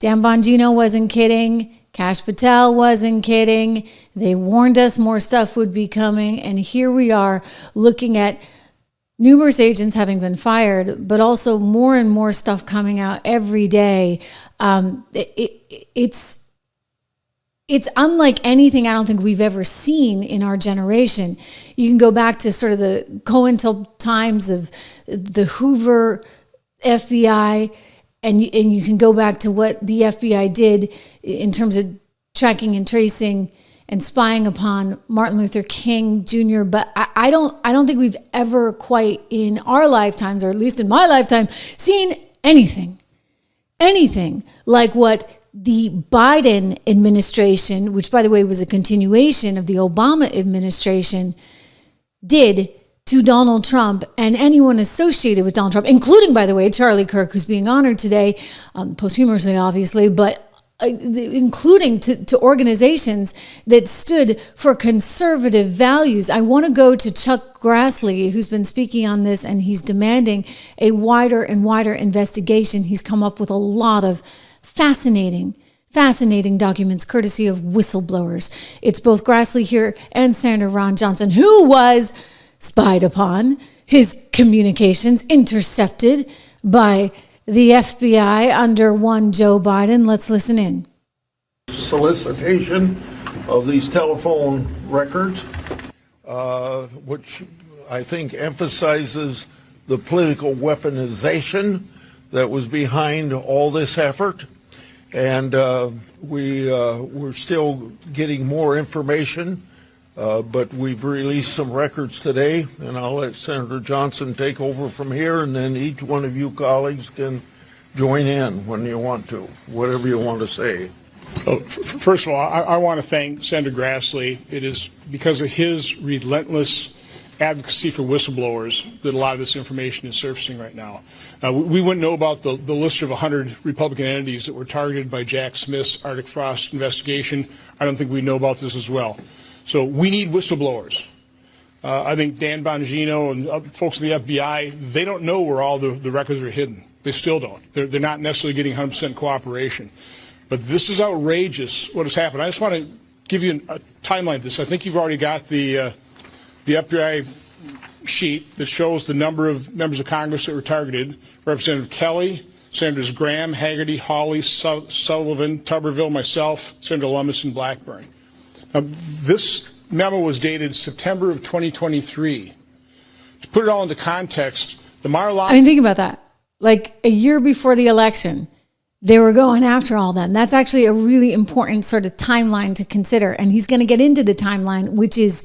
Dan Bongino wasn't kidding. Kash Patel wasn't kidding. They warned us more stuff would be coming. And here we are looking at numerous agents having been fired, but also more and more stuff coming out every day. It's unlike anything I don't think we've ever seen in our generation. You can go back to sort of the COINTEL times of the Hoover FBI, and you can go back to what the FBI did in terms of tracking and tracing and spying upon Martin Luther King Jr. But I don't think we've ever quite in our lifetimes, or at least in my lifetime, seen anything like what the Biden administration, which by the way was a continuation of the Obama administration, did to Donald Trump and anyone associated with Donald Trump, including, by the way, Charlie Kirk, who's being honored today, posthumously, obviously, but including to organizations that stood for conservative values. I want to go to Chuck Grassley, who's been speaking on this, and he's demanding a wider and wider investigation. He's come up with a lot of fascinating documents courtesy of whistleblowers. It's both Grassley here and Senator Ron Johnson, who was spied upon, his communications intercepted by the FBI under one Joe Biden. Let's listen in. Solicitation of these telephone records, which I think emphasizes the political weaponization that was behind all this effort. And we're still getting more information, but we've released some records today, and I'll let Senator Johnson take over from here, and then each one of you colleagues can join in when you want to, whatever you want to say. First of all, I want to thank Senator Grassley. It is because of his relentless advocacy for whistleblowers that a lot of this information is surfacing right now. We wouldn't know about the list of 100 Republican entities that were targeted by Jack Smith's Arctic Frost investigation. I don't think we know about this as well. So we need whistleblowers. I think Dan Bongino and folks in the FBI, they don't know where all the records are hidden. They still don't. They're not necessarily getting 100% cooperation. But this is outrageous what has happened. I just want to give you a timeline of this. I think you've already got the FBI sheet that shows the number of members of Congress that were targeted. Representative Kelly, Senators Graham, Hagerty, Hawley, Sullivan, Tuberville, myself, Senator Lummis, and Blackburn. Now, this memo was dated September of 2023. To put it all into context, the Mar-a-Lago... I mean, think about that. Like a year before the election, they were going after all that. And that's actually a really important sort of timeline to consider. And he's going to get into the timeline, which is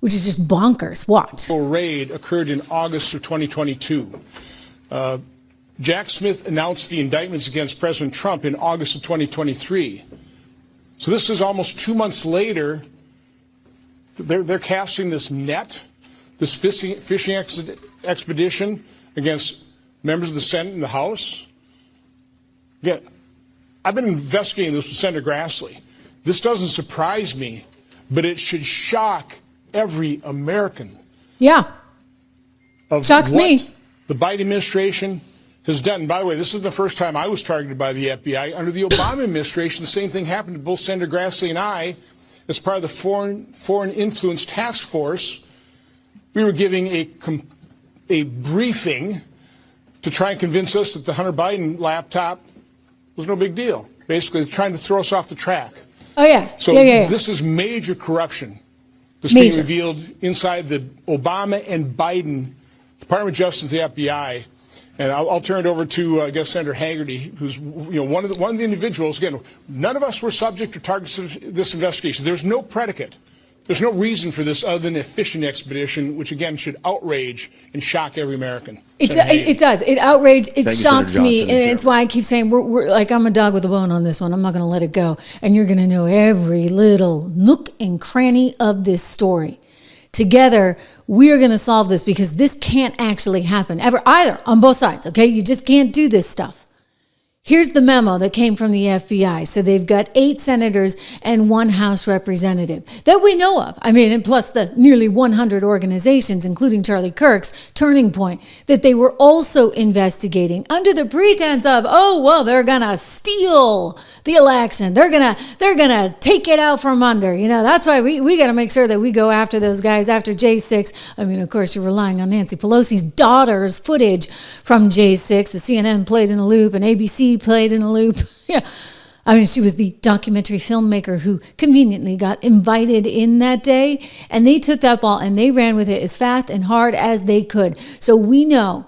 just bonkers. Watch. The raid occurred in August of 2022. Jack Smith announced the indictments against President Trump in August of 2023. So this is almost 2 months later. They're casting this net, this fishing expedition against members of the Senate and the House. Again, I've been investigating this with Senator Grassley. This doesn't surprise me, but it should shock every American. Yeah. Shocks me. The Biden administration has done. By the way, this is the first time I was targeted by the FBI. Under the Obama administration, the same thing happened to both Senator Grassley and I. As part of the Foreign Influence Task Force, we were giving a briefing to try and convince us that the Hunter Biden laptop was no big deal. Basically, trying to throw us off the track. Oh, yeah. So yeah. This is major corruption that's being revealed inside the Obama and Biden Department of Justice, the FBI. And I'll turn it over to, I guess, Senator Hagerty, who's one of the individuals. Again, none of us were subject or targets of this investigation. There's no predicate. There's no reason for this other than a fishing expedition, which, again, should outrage and shock every American. It does. It outrages. It shocks me. And it's why I keep saying we're like, I'm a dog with a bone on this one. I'm not going to let it go. And you're going to know every little nook and cranny of this story. Together, we are going to solve this, because this can't actually happen ever, either, on both sides, okay? You just can't do this stuff. Here's the memo that came from the FBI. So they've got 8 senators and 1 House representative that we know of. I mean, and plus the nearly 100 organizations, including Charlie Kirk's Turning Point, that they were also investigating under the pretense of, oh, well, they're going to steal the election. They're going to take it out from under. You know, that's why we got to make sure that we go after those guys after J6. I mean, of course, you're relying on Nancy Pelosi's daughter's footage from J6. The CNN played in a loop and ABC played in a loop. Yeah. I mean, she was the documentary filmmaker who conveniently got invited in that day. And they took that ball and they ran with it as fast and hard as they could. So we know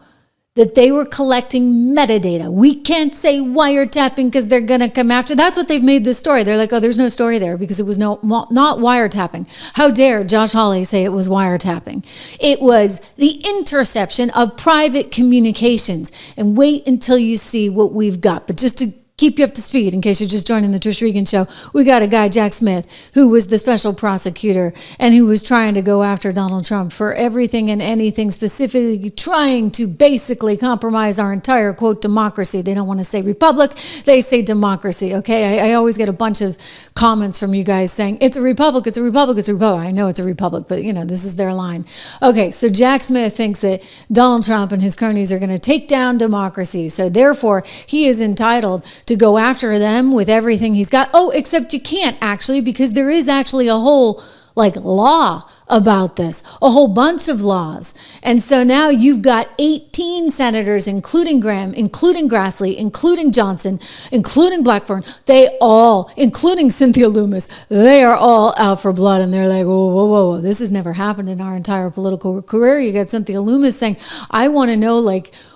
that they were collecting metadata. We can't say wiretapping because they're going to come after. That's what they've made this story. They're like, oh, there's no story there because it was not wiretapping. How dare Josh Hawley say it was wiretapping? It was the interception of private communications. And wait until you see what we've got. But just to keep you up to speed, in case you're just joining the Trish Regan show, we got a guy, Jack Smith, who was the special prosecutor and who was trying to go after Donald Trump for everything and anything, specifically trying to basically compromise our entire, quote, democracy. They don't want to say republic, they say democracy, okay? I always get a bunch of comments from you guys saying, it's a republic, it's a republic, it's a republic. I know it's a republic, but, you know, this is their line. Okay, so Jack Smith thinks that Donald Trump and his cronies are going to take down democracy. So therefore, he is entitled to go after them with everything he's got. Oh, except you can't actually, because there is actually a whole law about this, a whole bunch of laws. And so now you've got 18 senators, including Graham, including Grassley, including Johnson, including Blackburn. They all, including Cynthia Lummis, they are all out for blood. And they're like, whoa, this has never happened in our entire political career. You got Cynthia Lummis saying, I want to know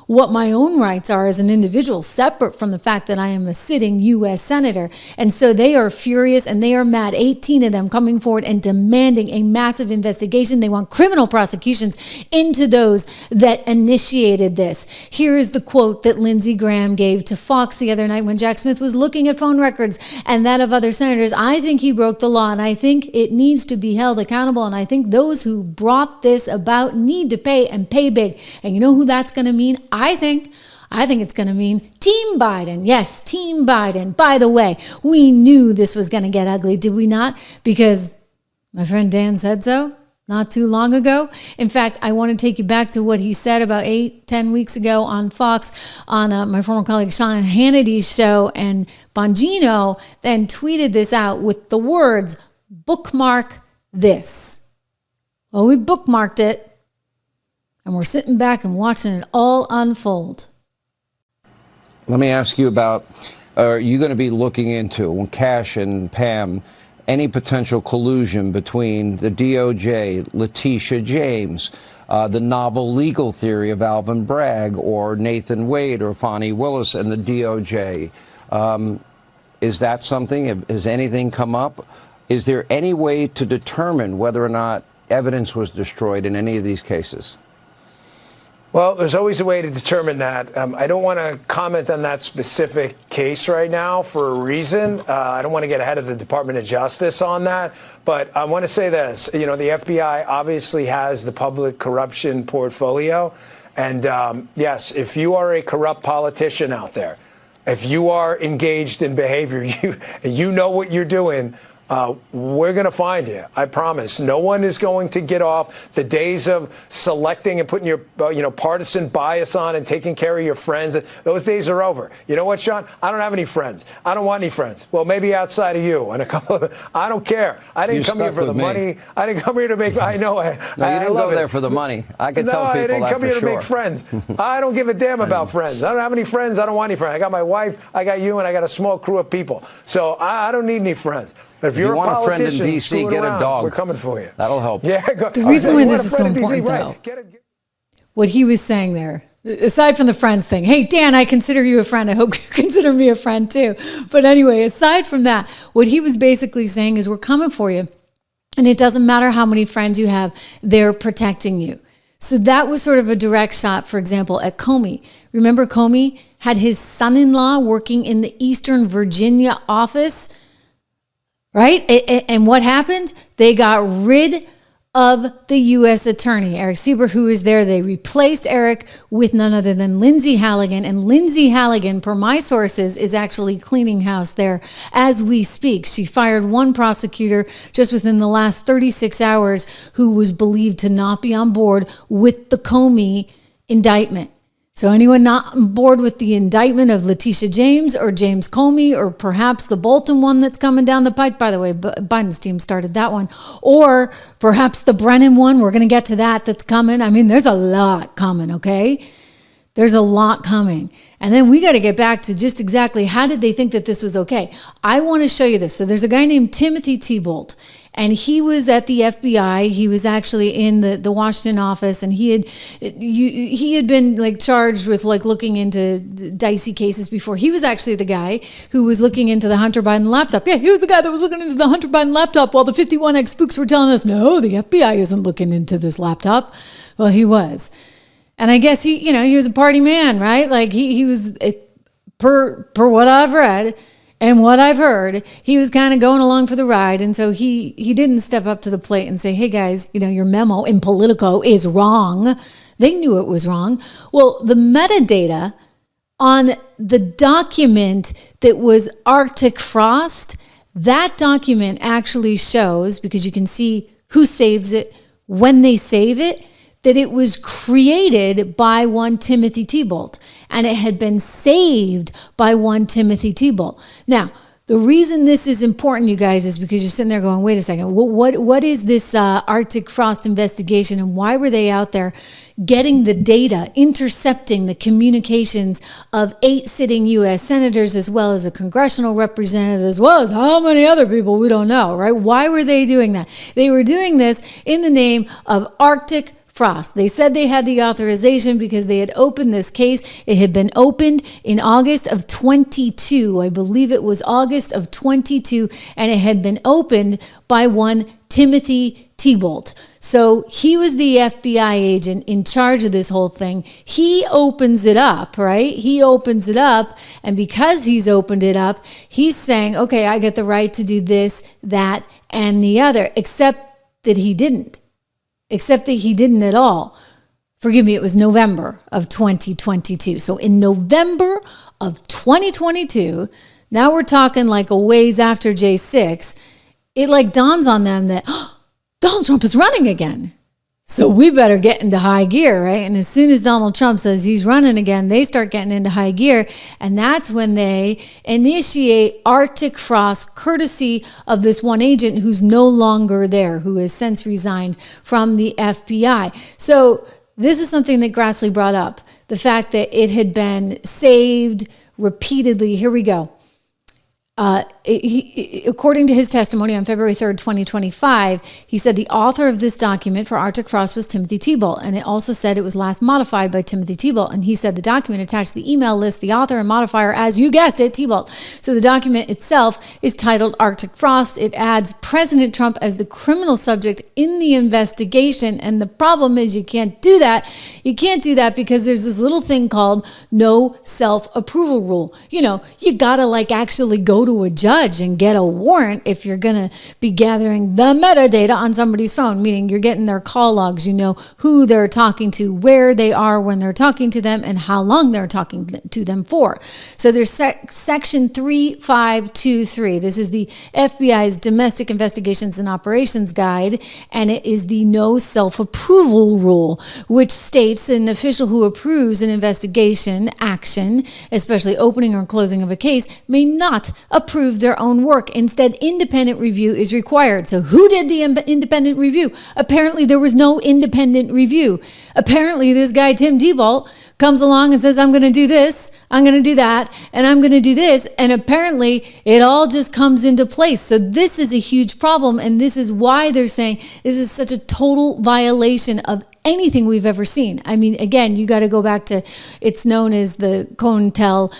what my own rights are as an individual, separate from the fact that I am a sitting U.S. senator. And so they are furious and they are mad, 18 of them coming forward and demanding a massive investigation. They want criminal prosecutions into those that initiated this. Here is the quote that Lindsey Graham gave to Fox the other night when Jack Smith was looking at phone records and that of other senators. I think he broke the law and I think it needs to be held accountable. And I think those who brought this about need to pay and pay big. And you know who that's going to mean? I think it's going to mean Team Biden. Yes, Team Biden. By the way, we knew this was going to get ugly, did we not? Because my friend Dan said so not too long ago. In fact, I want to take you back to what he said about 8-10 weeks ago on Fox on my former colleague Sean Hannity's show. And Bongino then tweeted this out with the words, bookmark this. Well, we bookmarked it. And we're sitting back and watching it all unfold. Let me ask you about, are you going to be looking into, when Kash and Pam, any potential collusion between the DOJ, Letitia James, the novel legal theory of Alvin Bragg, or Nathan Wade, or Fani Willis and the DOJ? Is that something? Has anything come up? Is there any way to determine whether or not evidence was destroyed in any of these cases? Well, there's always a way to determine that. I don't want to comment on that specific case right now for a reason. I don't want to get ahead of the Department of Justice on that. But I want to say this. You know, the FBI obviously has the public corruption portfolio. And yes, if you are a corrupt politician out there, if you are engaged in behavior, you know what you're doing, we're going to find you. I promise. No one is going to get off. The days of selecting and putting your partisan bias on and taking care of your friends, those days are over. You know what, Sean? I don't have any friends. I don't want any friends. Well, maybe outside of you and a couple of, I don't care. I didn't come here for the money. I didn't come here to make, I know. No, you didn't go there for the money. I can tell people that for sure. No, I didn't come here to make friends. I don't give a damn about friends. I don't have any friends. I don't want any friends. I got my wife, I got you, and I got a small crew of people. So I don't need any friends. If you want a friend in D.C., get a dog. We're coming for you. That'll help. Yeah. The reason why this is so important, though, what he was saying there, aside from the friends thing, hey, Dan, I consider you a friend. I hope you consider me a friend, too. But anyway, aside from that, what he was basically saying is we're coming for you. And it doesn't matter how many friends you have, they're protecting you. So that was sort of a direct shot, for example, at Comey. Remember Comey had his son-in-law working in the Eastern Virginia office, right? And what happened? They got rid of the U.S. attorney, Eric Sieber, who is there. They replaced Eric with none other than Lindsay Halligan. And Lindsay Halligan, per my sources, is actually cleaning house there as we speak. She fired one prosecutor just within the last 36 hours who was believed to not be on board with the Comey indictment. So anyone not on board with the indictment of Letitia James or James Comey, or perhaps the Bolton one that's coming down the pike, by the way, Biden's team started that one, or perhaps the Brennan one, we're going to get to that's coming. I mean, there's a lot coming, okay? There's a lot coming. And then we got to get back to just exactly how did they think that this was okay? I want to show you this. So there's a guy named Timothy Thibault, and he was at the FBI. He was actually in the Washington office, and he had been like charged with like looking into dicey cases before. He was actually the guy who was looking into the Hunter Biden laptop. Yeah, he was the guy that was looking into the Hunter Biden laptop while the 51X spooks were telling us, no, the FBI isn't looking into this laptop. Well, he was. And I guess he was a party man, right? Like he was, per what I've read and what I've heard, he was kind of going along for the ride. And so he didn't step up to the plate and say, hey guys, your memo in Politico is wrong. They knew it was wrong. Well, the metadata on the document that was Arctic Frost, that document actually shows, because you can see who saves it, when they save it, that it was created by one Timothy Thibault, and it had been saved by one Timothy Thibault. Now, the reason this is important, you guys, is because you're sitting there going, wait a second, what is this Arctic Frost investigation, and why were they out there getting the data, intercepting the communications of 8 sitting U.S. senators, as well as a congressional representative, as well as how many other people we don't know, right? Why were they doing that? They were doing this in the name of Arctic Frost. They said they had the authorization because they had opened this case. It had been opened in August of 22. I believe it was August of 22, and it had been opened by one Timothy Thibault. So he was the FBI agent in charge of this whole thing. He opens it up, right? He opens it up, and because he's opened it up, he's saying, okay, I get the right to do this, that, and the other, except that he didn't. Except that he didn't at all. Forgive me, it was November of 2022. So in November of 2022, now we're talking like a ways after J6, it like dawns on them that Donald Trump is running again. So we better get into high gear, right? And as soon as Donald Trump says he's running again, they start getting into high gear. And that's when they initiate Arctic Frost, courtesy of this one agent who's no longer there, who has since resigned from the FBI. So this is something that Grassley brought up, the fact that it had been saved repeatedly. Here we go. According to his testimony on February 3rd, 2025, he said the author of this document for Arctic Frost was Timothy Thibault, and it also said it was last modified by Timothy Thibault, and he said the document attached the email list, the author and modifier, as you guessed it, Thibault. So the document itself is titled Arctic Frost. It adds President Trump as the criminal subject in the investigation, and the problem is you can't do that. You can't do that because there's this little thing called no self-approval rule. You gotta actually go to a judge and get a warrant if you're going to be gathering the metadata on somebody's phone, meaning you're getting their call logs, who they're talking to, where they are when they're talking to them, and how long they're talking to them for. So there's section 3523. This is the FBI's Domestic Investigations and Operations Guide, and it is the no self-approval rule, which states that an official who approves an investigation action, especially opening or closing of a case, may not approve their own work. Instead, independent review is required. So who did the independent review? Apparently there was no independent review. Apparently this guy, Tim Thibault, comes along and says, I'm going to do this, I'm going to do that, and I'm going to do this. And apparently it all just comes into place. So this is a huge problem. And this is why they're saying this is such a total violation of anything we've ever seen. I mean, again, you got to go back to, it's known as the COINTEL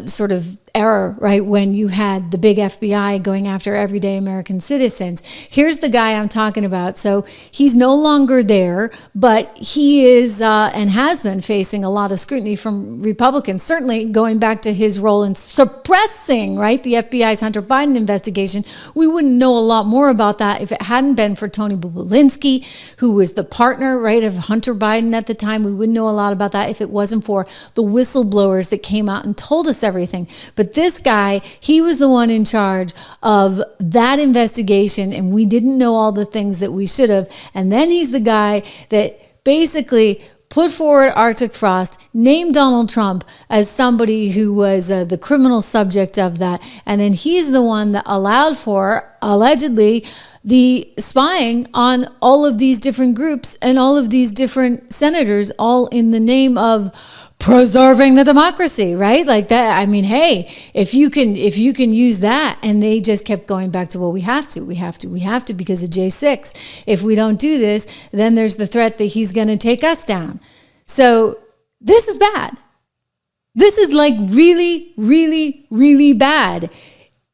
sort of era, right? When you had the big FBI going after everyday American citizens. Here's the guy I'm talking about. So he's no longer there, but he is and has been facing a lot of scrutiny from Republicans, certainly going back to his role in suppressing, right, the FBI's Hunter Biden investigation. We wouldn't know a lot more about that if it hadn't been for Tony Bobulinski, who was the partner, right, of Hunter Biden at the time. We wouldn't know a lot about that if it wasn't for the whistleblowers that came out and told us everything. But this guy, he was the one in charge of that investigation, and we didn't know all the things that we should have. And then he's the guy that basically put forward Arctic Frost, named Donald Trump as somebody who was the criminal subject of that. And then he's the one that allowed for, allegedly, the spying on all of these different groups and all of these different senators, all in the name of preserving the democracy, right? Like that. I mean, hey, if you can use that, and they just kept going back to, well, we have to because of J6. If we don't do this, then there's the threat that he's going to take us down. So this is bad. This is like really, really, really bad.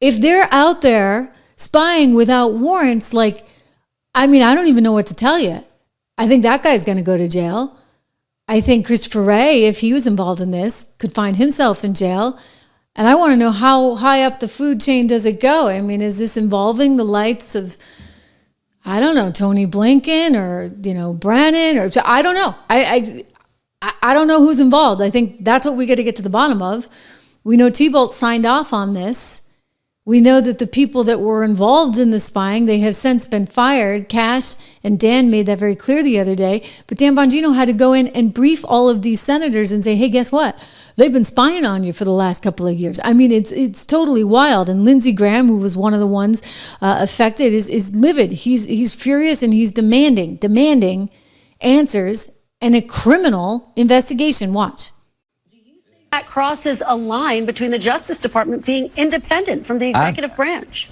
If they're out there spying without warrants, like, I mean, I don't even know what to tell you. I think that guy's going to go to jail. I think Christopher Wray, if he was involved in this, could find himself in jail. And I want to know, how high up the food chain does it go? I mean, is this involving the likes of, I don't know, Tony Blinken or, Brennan, or I don't know. I don't know who's involved. I think that's what we got to get to the bottom of. We know T-Bolt signed off on this. We know that the people that were involved in the spying, they have since been fired. Kash and Dan made that very clear the other day. But Dan Bongino had to go in and brief all of these senators and say, hey, guess what? They've been spying on you for the last couple of years. I mean, it's totally wild. And Lindsey Graham, who was one of the ones affected, is livid. He's furious, and he's demanding answers and a criminal investigation. Watch. That crosses a line between the Justice Department being independent from the executive branch.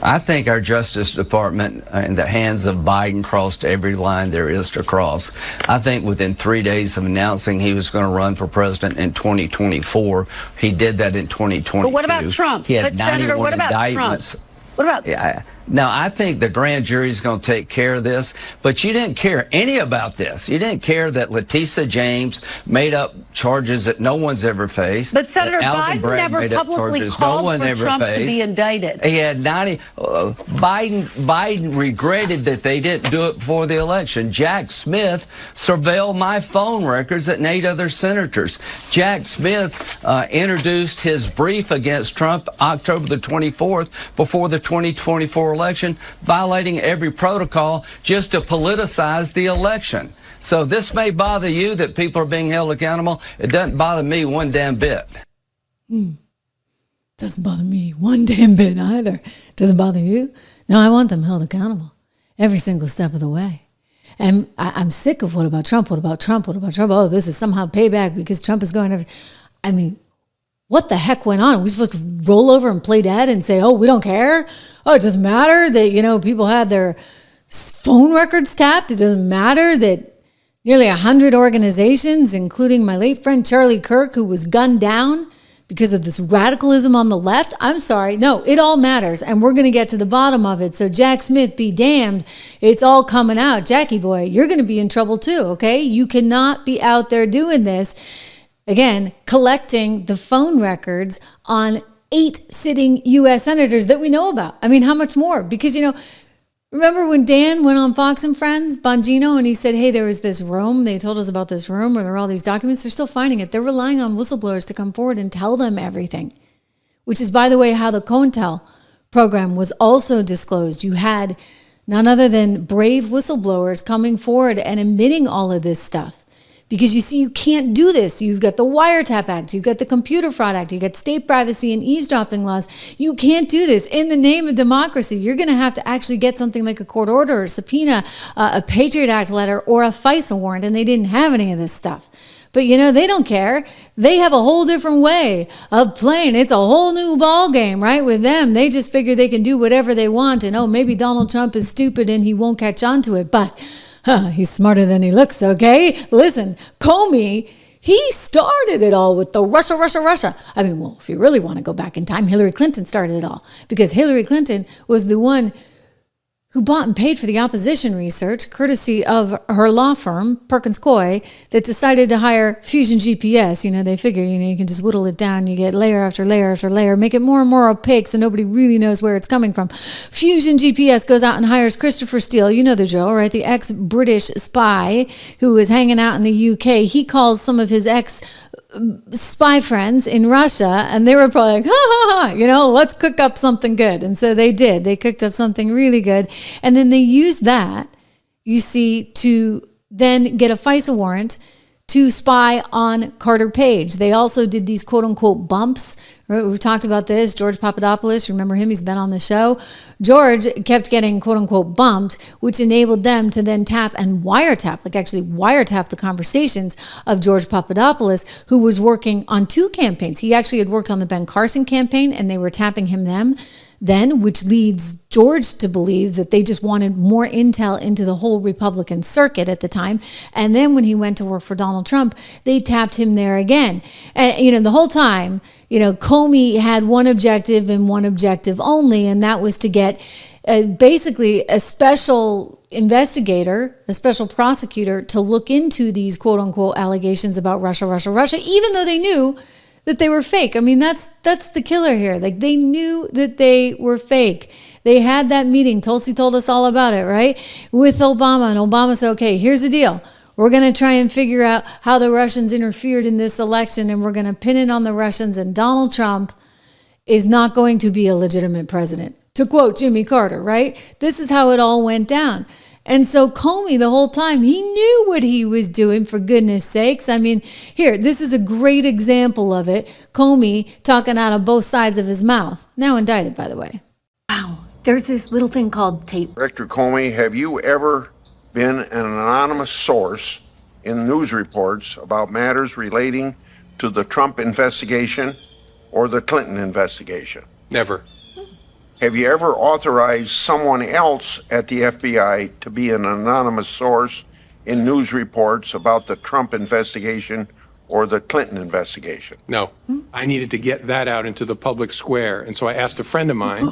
I think our Justice Department in the hands of Biden crossed every line there is to cross. I think within 3 days of announcing he was going to run for president in 2024, he did that in 2022. But what about Trump? He had but Senator, 91 what about indictments. Trump? What about? Yeah. Now, I think the grand jury is going to take care of this, but you didn't care any about this. You didn't care that Letitia James made up charges that no one's ever faced. But Senator Biden never publicly called for Trump to be indicted. He had 90. Biden regretted that they didn't do it before the election. Jack Smith surveilled my phone records and 8 other senators. Jack Smith introduced his brief against Trump October the 24th before the 2024 election, violating every protocol just to politicize the election. So this may bother you that people are being held accountable. It doesn't bother me one damn bit. Doesn't bother me one damn bit either. Does it bother you? No, I want them held accountable every single step of the way. And I'm sick of what about Trump? What about Trump? What about Trump? Oh, this is somehow payback because Trump is going over. I mean, what the heck went on? Are we supposed to roll over and play dead and say, oh, we don't care? Oh, it doesn't matter that, people had their phone records tapped. It doesn't matter that nearly 100 organizations, including my late friend Charlie Kirk, who was gunned down because of this radicalism on the left. I'm sorry. No, it all matters. And we're going to get to the bottom of it. So Jack Smith, be damned. It's all coming out. Jackie boy, you're going to be in trouble too, okay? You cannot be out there doing this. Again, collecting the phone records on 8 sitting U.S. senators that we know about. I mean, how much more? Because, remember when Dan went on Fox and Friends, Bongino, and he said, hey, there was this room. They told us about this room where there are all these documents. They're still finding it. They're relying on whistleblowers to come forward and tell them everything, which is, by the way, how the COINTEL program was also disclosed. You had none other than brave whistleblowers coming forward and admitting all of this stuff. Because you see, you can't do this. You've got the Wiretap Act, you've got the Computer Fraud Act, you've got state privacy and eavesdropping laws. You can't do this in the name of democracy. You're going to have to actually get something like a court order or subpoena, a Patriot Act letter, or a FISA warrant, and they didn't have any of this stuff. But they don't care. They have a whole different way of playing. It's a whole new ball game, right? With them, they just figure they can do whatever they want, and maybe Donald Trump is stupid and he won't catch on to it, but he's smarter than he looks, okay? Listen, Comey, He started it all with the Russia. I mean, well, if you really want to go back in time, Hillary Clinton started it all, because Hillary Clinton was the one who bought and paid for the opposition research, courtesy of her law firm, Perkins Coie, that decided to hire Fusion GPS. They figure, you can just whittle it down. You get layer after layer after layer, make it more and more opaque so nobody really knows where it's coming from. Fusion GPS goes out and hires Christopher Steele. You know the drill, right? The ex-British spy who was hanging out in the UK. He calls some of his spy friends in Russia, and they were probably like, ha ha ha, let's cook up something good. And so they did. They cooked up something really good. And then they used that, you see, to then get a FISA warrant to spy on Carter Page. They also did these quote unquote bumps. We've talked about this. George Papadopoulos, remember him? He's been on the show. George kept getting quote unquote bumped, which enabled them to then tap and wiretap, actually wiretap the conversations of George Papadopoulos, who was working on 2 campaigns. He actually had worked on the Ben Carson campaign, and they were tapping him then, which leads George to believe that they just wanted more intel into the whole Republican circuit at the time. And then when he went to work for Donald Trump, they tapped him there again. And, the whole time, Comey had one objective and one objective only, and that was to get basically a special investigator, a special prosecutor, to look into these quote unquote allegations about Russia, even though they knew that they were fake. I mean, that's the killer here. They knew that they were fake. They had that meeting. Tulsi told us all about it, right? With Obama. And Obama said, okay, here's the deal. We're going to try and figure out how the Russians interfered in this election, and we're going to pin it on the Russians, and Donald Trump is not going to be a legitimate president. To quote Jimmy Carter, right? This is how it all went down. And so Comey, the whole time, he knew what he was doing, for goodness sakes. I mean, here, this is a great example of it. Comey talking out of both sides of his mouth. Now indicted, by the way. Wow. There's this little thing called tape. Director Comey, have you ever been an anonymous source in news reports about matters relating to the Trump investigation or the Clinton investigation? Never. Have you ever authorized someone else at the FBI to be an anonymous source in news reports about the Trump investigation or the Clinton investigation? No. I needed to get that out into the public square. And so I asked a friend of mine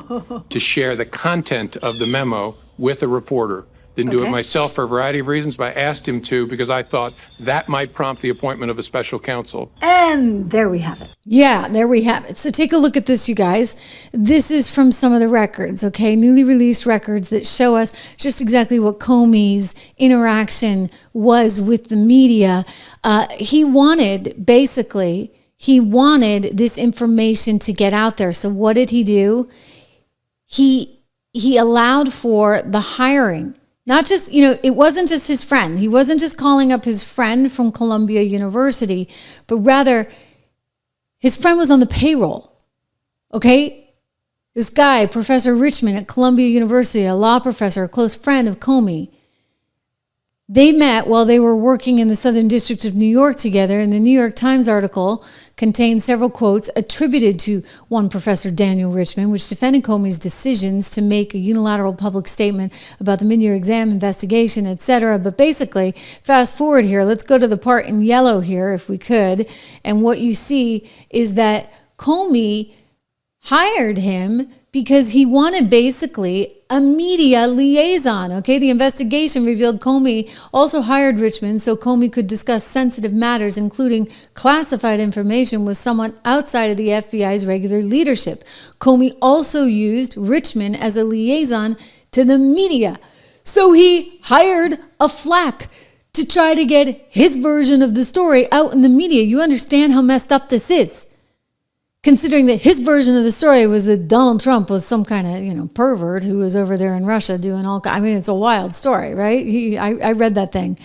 to share the content of the memo with a reporter. Didn't do it myself for a variety of reasons, but I asked him to because I thought that might prompt the appointment of a special counsel. And there we have it. Yeah, there we have it. So take a look at this, you guys. This is from some of the records, okay? Newly released records that show us just exactly what Comey's interaction was with the media. He wanted this information to get out there. So what did he do? He allowed for the hiring. Not just, it wasn't just his friend. He wasn't just calling up his friend from Columbia University, but rather his friend was on the payroll. Okay? This guy, Professor Richmond at Columbia University, a law professor, a close friend of Comey, they met while they were working in the Southern District of New York together, and the New York Times article contained several quotes attributed to one Professor Daniel Richmond, which defended Comey's decisions to make a unilateral public statement about the mid-year exam investigation, etc. But basically, fast forward here, let's go to the part in yellow here, if we could, and what you see is that Comey hired him because he wanted basically a media liaison, okay? The investigation revealed Comey also hired Richmond so Comey could discuss sensitive matters, including classified information, with someone outside of the FBI's regular leadership. Comey also used Richmond as a liaison to the media. So he hired a flack to try to get his version of the story out in the media. You understand how messed up this is? Considering that his version of the story was that Donald Trump was some kind of, pervert who was over there in Russia doing it's a wild story, right? I read that thing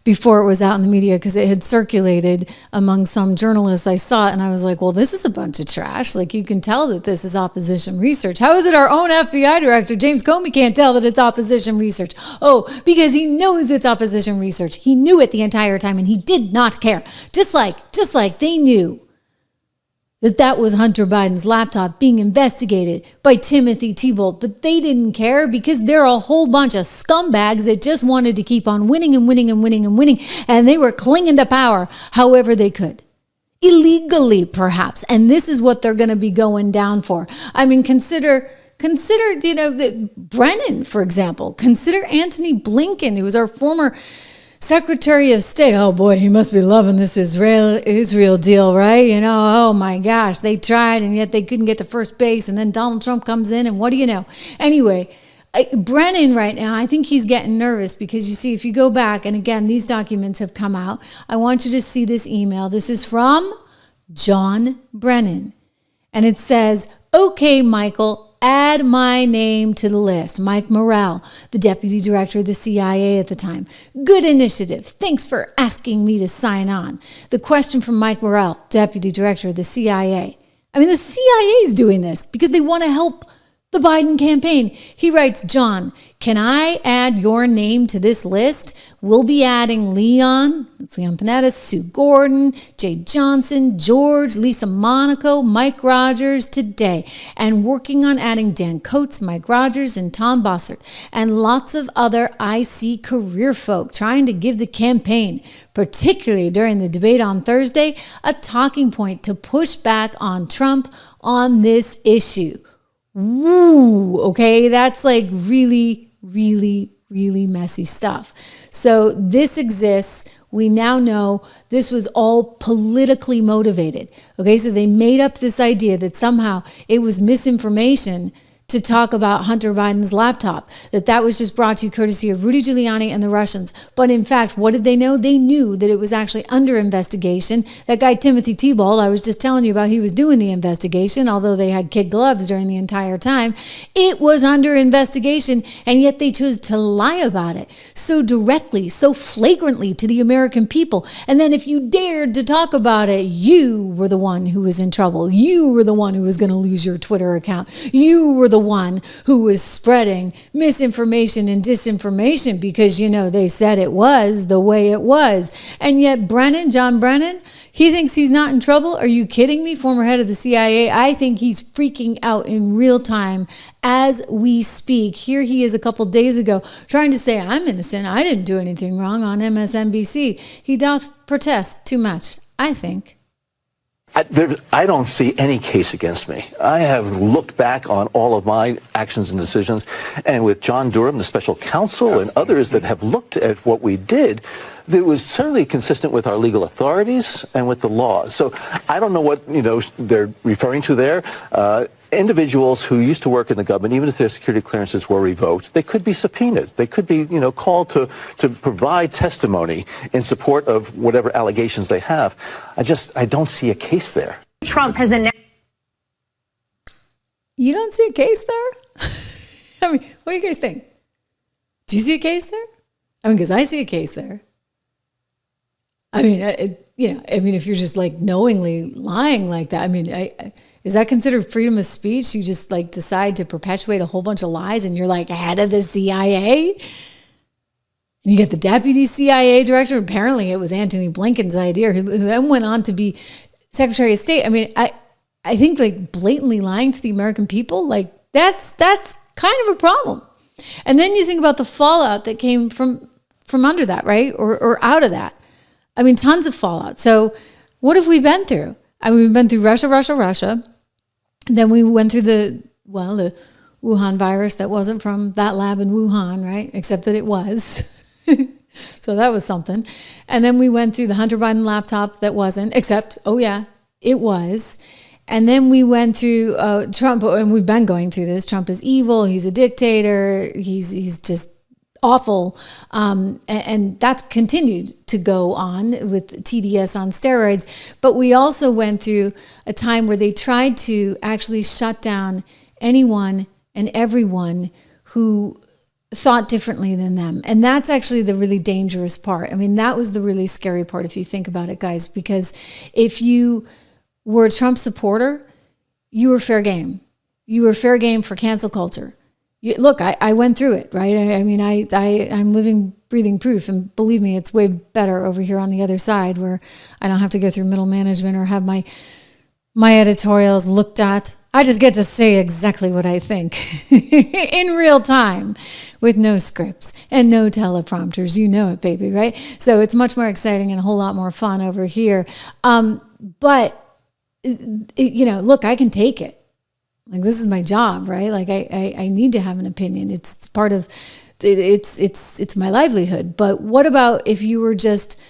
before it was out in the media because it had circulated among some journalists. I saw it and I was like, well, this is a bunch of trash. You can tell that this is opposition research. How is it our own FBI director, James Comey, can't tell that it's opposition research? Oh, because he knows it's opposition research. He knew it the entire time and he did not care. Just like they knew that was Hunter Biden's laptop being investigated by Timothy Thibault, but they didn't care because they're a whole bunch of scumbags that just wanted to keep on winning and winning and winning and winning, and they were clinging to power however they could. Illegally, perhaps. And this is what they're going to be going down for. I mean, consider, Brennan, for example. Consider Antony Blinken, who was our former Secretary of State. Oh boy, he must be loving this Israel deal, right? Oh my gosh, they tried and yet they couldn't get to first base. And then Donald Trump comes in and what do you know? Anyway, Brennan right now, I think he's getting nervous because you see, if you go back, and again, these documents have come out. I want you to see this email. This is from John Brennan. And it says, okay, Michael, add my name to the list. Mike Morrell, the deputy director of the CIA at the time. Good initiative. Thanks for asking me to sign on. The question from Mike Morrell, deputy director of the CIA. I mean, the CIA is doing this because they want to help the Biden campaign. He writes, John, can I add your name to this list? We'll be adding Leon, that's Leon Panetta, Sue Gordon, Jay Johnson, George, Lisa Monaco, Mike Rogers today, and working on adding Dan Coates, Mike Rogers, and Tom Bossert, and lots of other IC career folk trying to give the campaign, particularly during the debate on Thursday, a talking point to push back on Trump on this issue. Woo, okay, that's like really, really, really messy stuff. So this exists. We now know this was all politically motivated. Okay, so they made up this idea that somehow it was misinformation to talk about Hunter Biden's laptop, that was just brought to you courtesy of Rudy Giuliani and the Russians. But in fact, what did they know? They knew that it was actually under investigation. That guy, Timothy Thibault, I was just telling you about, he was doing the investigation, although they had kid gloves during the entire time. It was under investigation, and yet they chose to lie about it so directly, so flagrantly to the American people. And then if you dared to talk about it, you were the one who was in trouble. You were the one who was going to lose your Twitter account. You were the one who was spreading misinformation and disinformation because, they said it was the way it was. And yet John Brennan, he thinks he's not in trouble. Are you kidding me? Former head of the CIA. I think he's freaking out in real time as we speak. Here he is a couple days ago trying to say, I'm innocent. I didn't do anything wrong on MSNBC. He doth protest too much, I think. I don't see any case against me. I have looked back on all of my actions and decisions, and with John Durham, the special counsel, and others that have looked at what we did, it was certainly consistent with our legal authorities and with the law. So I don't know what they're referring to there. Individuals who used to work in the government, even if their security clearances were revoked, they could be subpoenaed. They could be, called to provide testimony in support of whatever allegations they have. I don't see a case there. Trump has announced. You don't see a case there? I mean, what do you guys think? Do you see a case there? I mean, because I see a case there. I mean, if you're just like knowingly lying like that, I mean, is that considered freedom of speech? You just like decide to perpetuate a whole bunch of lies and you're like head of the CIA? And you get the deputy CIA director. Apparently it was Antony Blinken's idea, who then went on to be Secretary of State. I mean, I think like blatantly lying to the American people, like that's kind of a problem. And then you think about the fallout that came from under that, right? Or out of that. I mean, tons of fallout. So what have we been through? I mean, we've been through Russia. Then we went through the Wuhan virus that wasn't from that lab in Wuhan, right? Except that it was. So that was something. And then we went through the Hunter Biden laptop that wasn't, except, it was. And then we went through Trump, and we've been going through this. Trump is evil. He's a dictator. He's just awful. And that's continued to go on with TDS on steroids. But we also went through a time where they tried to actually shut down anyone and everyone who thought differently than them. And that's actually the really dangerous part. I mean, that was the really scary part if you think about it, guys, because if you were a Trump supporter, you were fair game. You were fair game for cancel culture. Look, I went through it, right? I mean, I'm living, breathing proof. And believe me, it's way better over here on the other side where I don't have to go through middle management or have my my editorials looked at. I just get to say exactly what I think in real time with no scripts and no teleprompters. You know it, baby, right? So it's much more exciting and a whole lot more fun over here. But, look, I can take it. Like, this is my job, right? Like, I need to have an opinion. It's part of, it's my livelihood. But what about if you were just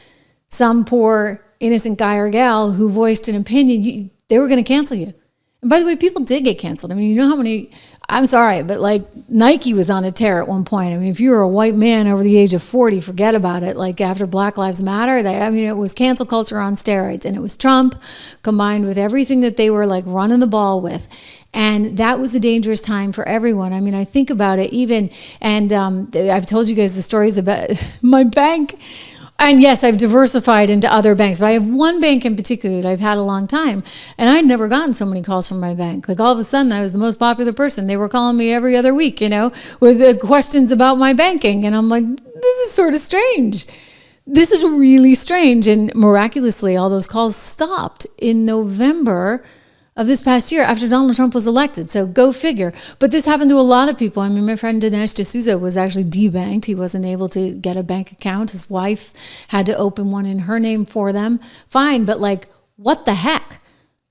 some poor innocent guy or gal who voiced an opinion? They were going to cancel you. And by the way, people did get canceled. I mean, you know how many, I'm sorry, but like Nike was on a tear at one point. I mean, if you were a white man over the age of 40, forget about it. Like after Black Lives Matter, it was cancel culture on steroids. And it was Trump combined with everything that they were like running the ball with. And that was a dangerous time for everyone. I mean, I think about it even, and I've told you guys the stories about my bank. And yes, I've diversified into other banks, but I have one bank in particular that I've had a long time. And I'd never gotten so many calls from my bank. Like all of a sudden, I was the most popular person. They were calling me every other week, with questions about my banking. And I'm like, this is sort of strange. This is really strange. And miraculously, all those calls stopped in November of this past year after Donald Trump was elected. So go figure. But this happened to a lot of people. I mean, my friend Dinesh D'Souza was actually debanked. He wasn't able to get a bank account. His wife had to open one in her name for them. Fine, but like, what the heck?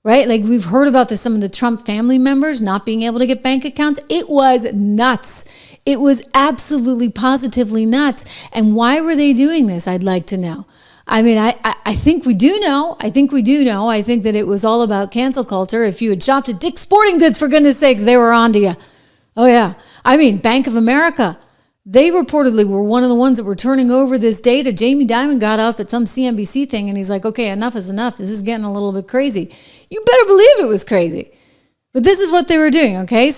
Right? Like we've heard about this, some of the Trump family members not being able to get bank accounts. It was nuts. It was absolutely positively nuts. And why were they doing this? I'd like to know. I mean, I think we do know. I think that it was all about cancel culture. If you had shopped at Dick's Sporting Goods, for goodness sakes, they were on to you. Oh, yeah. I mean, Bank of America, they reportedly were one of the ones that were turning over this data. Jamie Dimon got up at some CNBC thing and he's like, okay, enough is enough. This is getting a little bit crazy. You better believe it was crazy. But this is what they were doing, okay?